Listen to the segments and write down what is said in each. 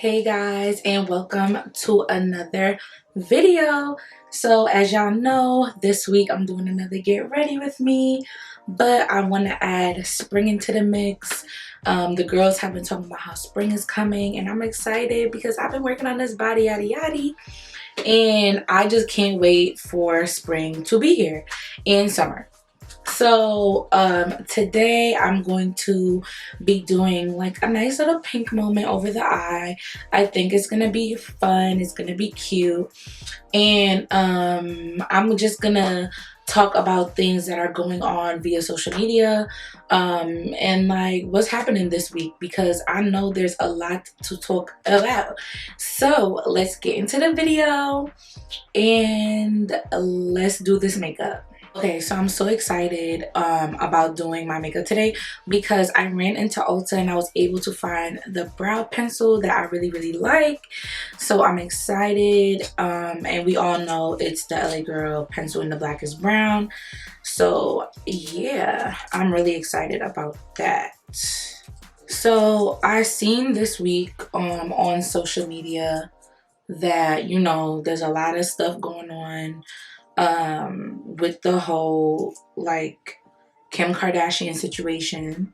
Hey guys, and welcome to another video. So as y'all know, this week I'm doing another get ready with me, but I want to add spring into the mix. The girls have been talking about how spring is coming, and I'm excited because I've been working on this body yaddy yaddy, and I just can't wait for spring to be here and summer. So today I'm going to be doing like a nice little pink moment over the eye. I think it's gonna be fun, it's gonna be cute, and I'm just gonna talk about things that are going on via social media, and like what's happening this week, because I know there's a lot to talk about. So let's get into the video and let's do this makeup. Okay, so I'm so excited about doing my makeup today because I ran into Ulta and I was able to find the brow pencil that I really like. So I'm excited, and we all know it's the LA Girl pencil in the black is brown. So yeah, I'm really excited about that. So I seen this week on social media that, you know, there's a lot of stuff going on with the whole like Kim Kardashian situation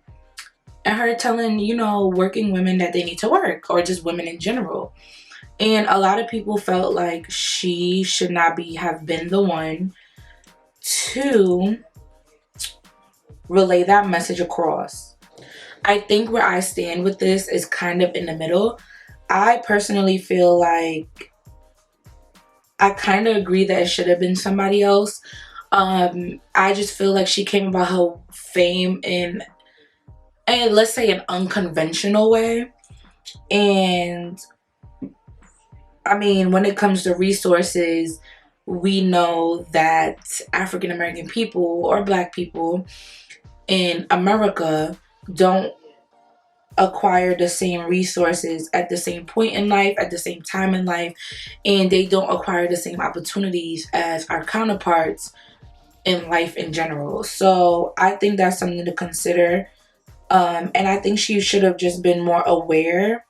and her telling, you know, working women that they need to work, or just women in general. And a lot of people felt like she should not have been the one to relay that message across. I think where I stand with this is kind of in the middle. I personally feel like I kind of agree that it should have been somebody else. I just feel like she came about her fame in, and let's say, an unconventional way. And I mean, when it comes to resources, we know that African American people or Black people in America don't acquire the same resources at the same point in life, at the same time in life, and they don't acquire the same opportunities as our counterparts in life in general. So I think that's something to consider, and I think she should have just been more aware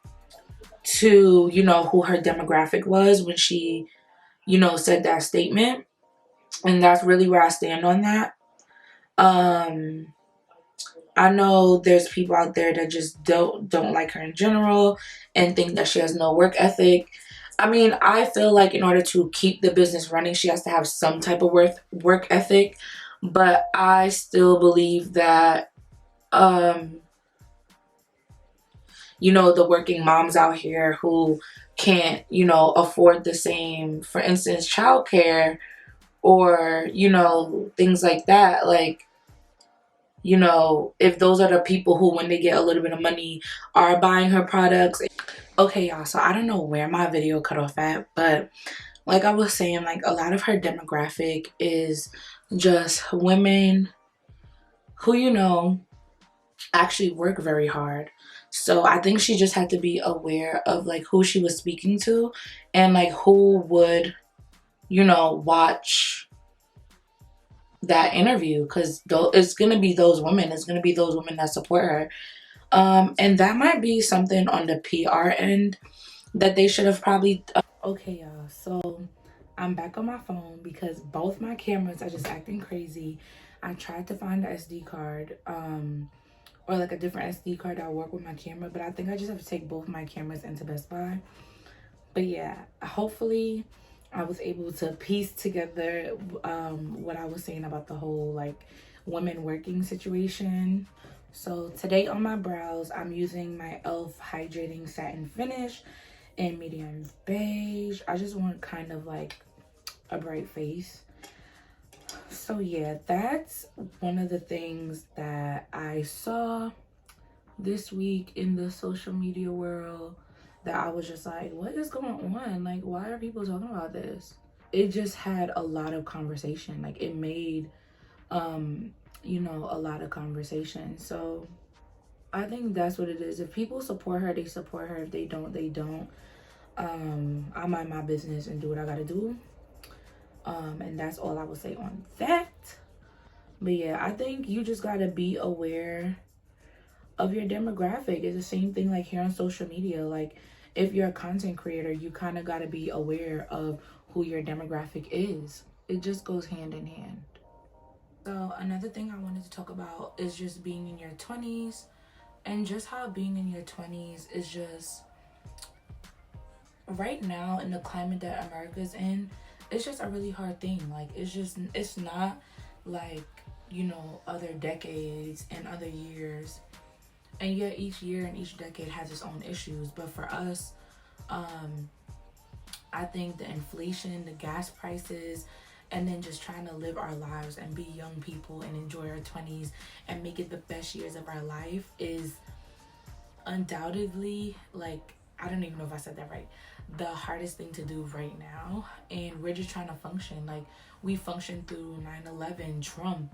to, you know, who her demographic was when she, you know, said that statement. And that's really where I stand on that. I know there's people out there that just don't like her in general and think that she has no work ethic. I mean, I feel like in order to keep the business running, she has to have some type of work ethic. But I still believe that, you know, the working moms out here who can't, you know, afford the same, for instance, childcare, or, you know, things like that. Like, you know, if those are the people who, when they get a little bit of money, are buying her products. Okay, y'all, so I don't know where my video cut off at, but like I was saying, like a lot of her demographic is just women who, you know, actually work very hard. So I think she just had to be aware of like who she was speaking to, and like who would, you know, watch that interview, because it's gonna be those women. It's gonna be those women that support her. And that might be something on the PR end that they should have probably. Okay, y'all. So I'm back on my phone because both my cameras are just acting crazy. I tried to find the SD card, or like a different SD card that will work with my camera, but I think I just have to take both my cameras into Best Buy. But yeah, hopefully I was able to piece together what I was saying about the whole like women working situation. So today on my brows, I'm using my e.l.f. hydrating satin finish in medium beige. I just want kind of like a bright face. So yeah, that's one of the things that I saw this week in the social media world, that I was just like, what is going on? Like, why are people talking about this? It just had a lot of conversation. Like, it made, you know, a lot of conversation. So I think that's what it is. If people support her, they support her. If they don't, they don't. I mind my business and do what I gotta do. And that's all I will say on that. But yeah, I think you just gotta be aware of your demographic. It's the same thing like here on social media. Like, if you're a content creator, you kind of got to be aware of who your demographic is. It just goes hand in hand. So another thing I wanted to talk about is just being in your 20s, and just how being in your 20s is just right now in the climate that America's in. It's just a really hard thing. Like, it's not like, you know, other decades and other years, and yet each year and each decade has its own issues. But for us, I think the inflation, the gas prices, and then just trying to live our lives and be young people and enjoy our 20s and make it the best years of our life is undoubtedly, like, I don't even know if I said that right, the hardest thing to do right now. And we're just trying to function. Like, we functioned through 9/11, Trump,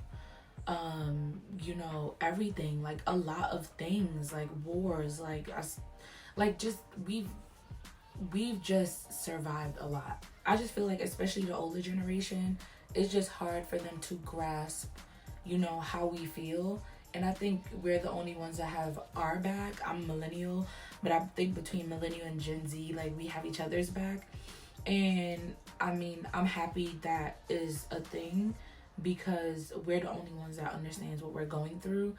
you know, everything, like a lot of things, like wars, like us, like just we've just survived a lot. I just feel like, especially the older generation, it's just hard for them to grasp, you know, how we feel. And I think we're the only ones that have our back. I'm millennial, but I think between millennial and Gen Z, like, we have each other's back. And I mean, I'm happy that is a thing, because we're the only ones that understands what we're going through.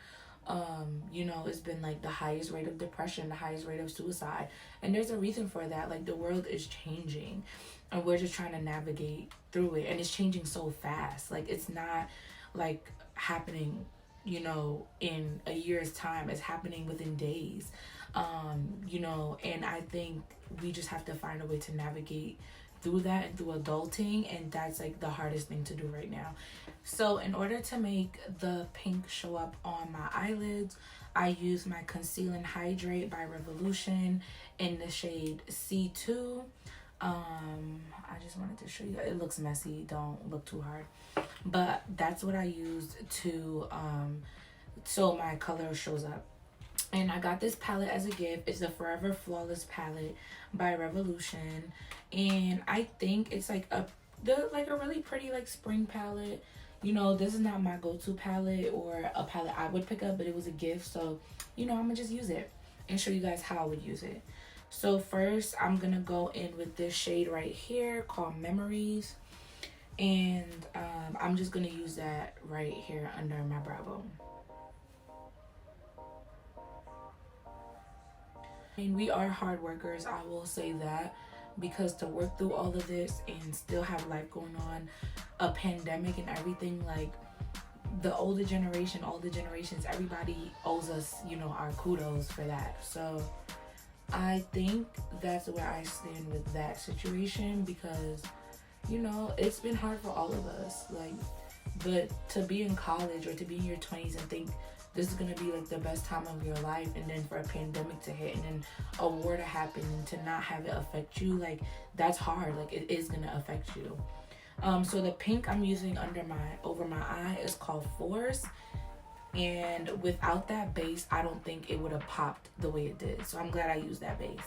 You know, it's been like the highest rate of depression, the highest rate of suicide, and there's a reason for that. Like, the world is changing, and we're just trying to navigate through it, and it's changing so fast. Like, it's not like happening, you know, in a year's time. It's happening within days. You know, and I think we just have to find a way to navigate through that and through adulting, and that's like the hardest thing to do right now. So in order to make the pink show up on my eyelids, I use my Conceal and Hydrate by Revolution in the shade C2. I just wanted to show you, it looks messy, don't look too hard, but that's what I used to so my color shows up. And I got this palette as a gift. It's the Forever Flawless palette by Revolution, and I think it's like a really pretty, like, spring palette. You know, this is not my go-to palette or a palette I would pick up, but it was a gift, so, you know, I'm gonna just use it and show you guys how I would use it. So first, I'm gonna go in with this shade right here called Memories, and I'm just gonna use that right here under my brow bone. I mean, we are hard workers, I will say that, because to work through all of this and still have life going on, a pandemic and everything, like, the older generation, all the generations, everybody owes us, you know, our kudos for that. So I think that's where I stand with that situation, because, you know, it's been hard for all of us. Like, but to be in college or to be in your 20s and think this is gonna be like the best time of your life, and then for a pandemic to hit, and then a war to happen, and to not have it affect you, like, that's hard. Like, it is gonna affect you. So the pink I'm using over my eye is called Force, and without that base, I don't think it would have popped the way it did. So I'm glad I used that base.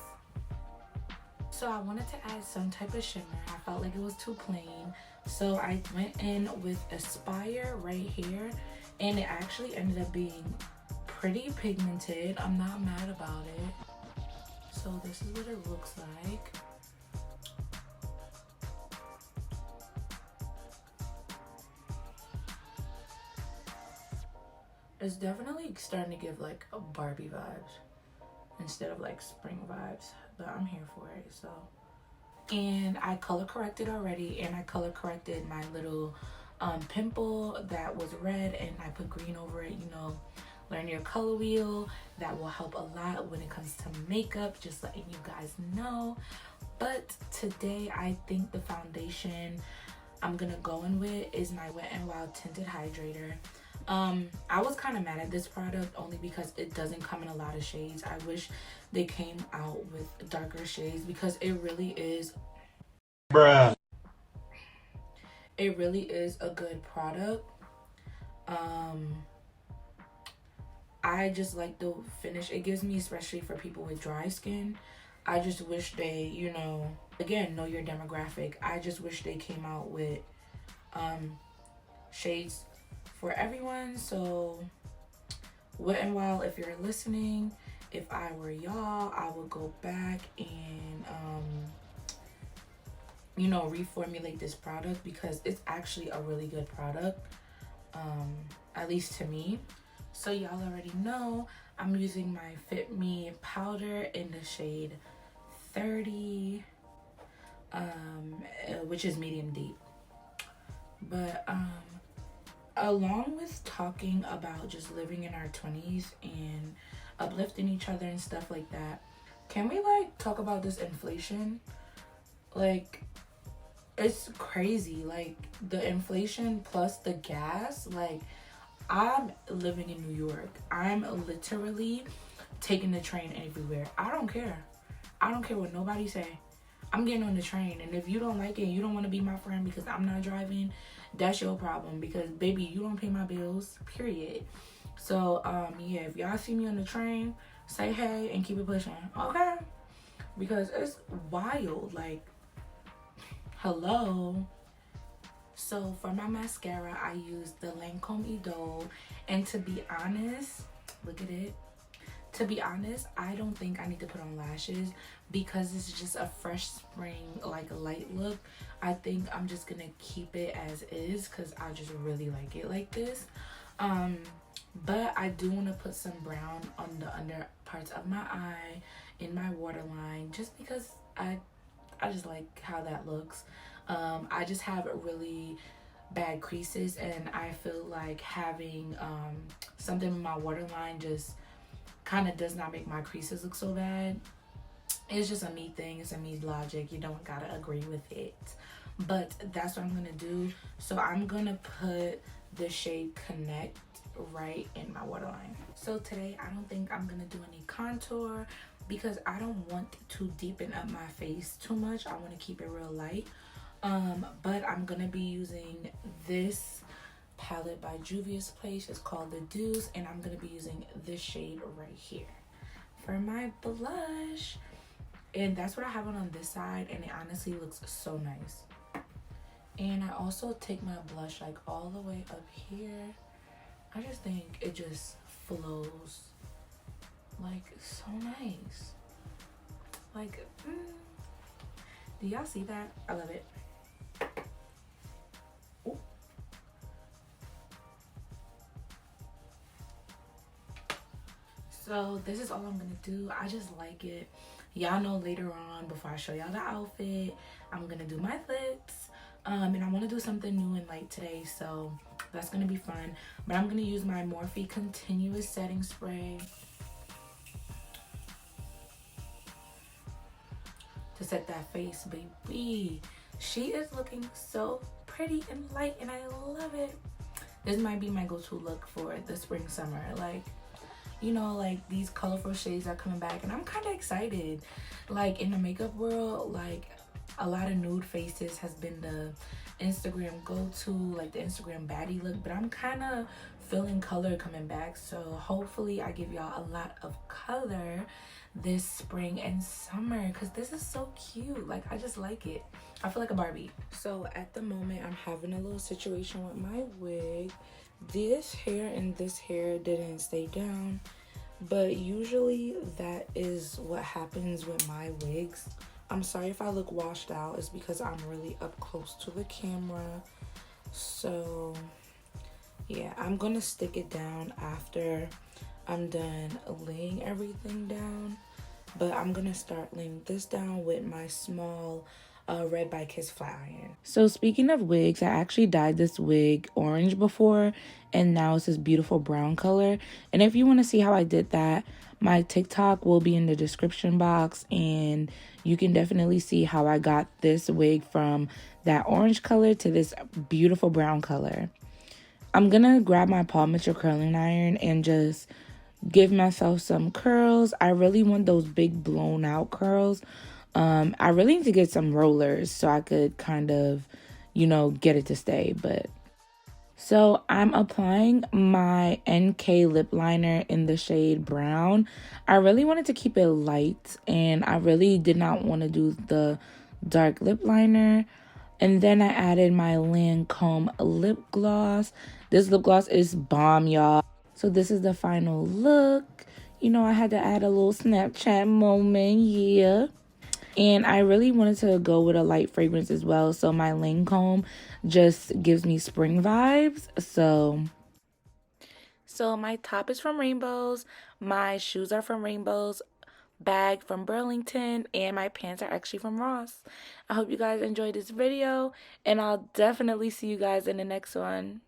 So I wanted to add some type of shimmer. I felt like it was too plain, so I went in with Aspire right here, and it actually ended up being pretty pigmented. I'm not mad about it. So this is what it looks like. It's definitely starting to give like a Barbie vibes instead of like spring vibes, but I'm here for it. So, and I color corrected already, and I color corrected my little pimple that was red, and I put green over it. You know, learn your color wheel. That will help a lot when it comes to makeup, just letting you guys know. But today I think the foundation I'm gonna go in with is my Wet n Wild Tinted Hydrator. I was kind of mad at this product only because it doesn't come in a lot of shades. I wish they came out with darker shades, because it really is, bruh, it really is a good product. I just like the finish it gives me, especially for people with dry skin. I just wish they, you know, again, know your demographic. I just wish they came out with shades for everyone. So Wet n Wild, if you're listening, if I were y'all, I would go back and you know, reformulate this product because it's actually a really good product, at least to me. So y'all already know I'm using my Fit Me powder in the shade 30, which is medium deep. But along with talking about just living in our 20s and uplifting each other and stuff like that, can we like talk about this inflation? Like, it's crazy. Like, the inflation plus the gas. Like, I'm living in New York. I'm literally taking the train everywhere. I don't care. I don't care what nobody say. I'm getting on the train, and if you don't like it, you don't want to be my friend because I'm not driving, that's your problem. Because baby, you don't pay my bills. Period. So yeah, if y'all see me on the train, say hey and keep it pushing, okay? Because it's wild. Like, hello. So for my mascara, I use the Lancome Idole, and to be honest, look at it. To be honest, I don't think I need to put on lashes because it's just a fresh spring, like, light look. I think I'm just gonna keep it as is because I just really like it like this. But I do want to put some brown on the under parts of my eye, in my waterline, just because I just like how that looks. I just have really bad creases, and I feel like having something in my waterline just kind of does not make my creases look so bad. It's just a me thing. It's a me logic. You don't gotta agree with it, but that's what I'm gonna do. So I'm gonna put the shade Connect right in my waterline. So today I don't think I'm gonna do any contour because I don't want to deepen up my face too much. I want to keep it real light. But I'm gonna be using this palette by Juvia's Place. It's called The Deuce, and I'm gonna be using this shade right here for my blush. And that's what I have on this side, and it honestly looks so nice. And I also take my blush like all the way up here. I just think it just flows like so nice. Like, do y'all see that? I love it. Ooh. So this is all I'm gonna do. I just like it. Y'all know later on, before I show y'all the outfit, I'm gonna do my lips. And I want to do something new and light today, so that's gonna be fun. But I'm gonna use my Morphe Continuous Setting Spray to set that face, baby. She is looking so pretty and light, and I love it. This might be my go-to look for the spring summer. Like, you know, like, these colorful shades are coming back, and I'm kind of excited. Like, in the makeup world, like, a lot of nude faces has been the Instagram go-to, like the Instagram baddie look, but I'm kind of feeling color coming back, so hopefully I give y'all a lot of color this spring and summer because this is so cute. Like, I just like it. I feel like a Barbie. So at the moment, I'm having a little situation with my wig. This hair and this hair didn't stay down, but usually that is what happens with my wigs. I'm sorry if I look washed out. It's because I'm really up close to the camera. So yeah, I'm gonna stick it down after I'm done laying everything down. But I'm gonna start laying this down with my small Red by Kiss flat iron. So speaking of wigs, I actually dyed this wig orange before, and now it's this beautiful brown color. And if you want to see how I did that, my TikTok will be in the description box, and you can definitely see how I got this wig from that orange color to this beautiful brown color. I'm gonna grab my Paul Mitchell curling iron and just give myself some curls. I really want those big blown out curls. I really need to get some rollers so I could kind of, you know, get it to stay. But so I'm applying my NK lip liner in the shade brown. I really wanted to keep it light, and I really did not want to do the dark lip liner. And then I added my Lancome lip gloss. This lip gloss is bomb, y'all. So this is the final look. you know, I had to add a little Snapchat moment, yeah. And I really wanted to go with a light fragrance as well. So my Lancome just gives me spring vibes. So my top is from Rainbows. My shoes are from Rainbows. Bag from Burlington. And my pants are actually from Ross. I hope you guys enjoyed this video. And I'll definitely see you guys in the next one.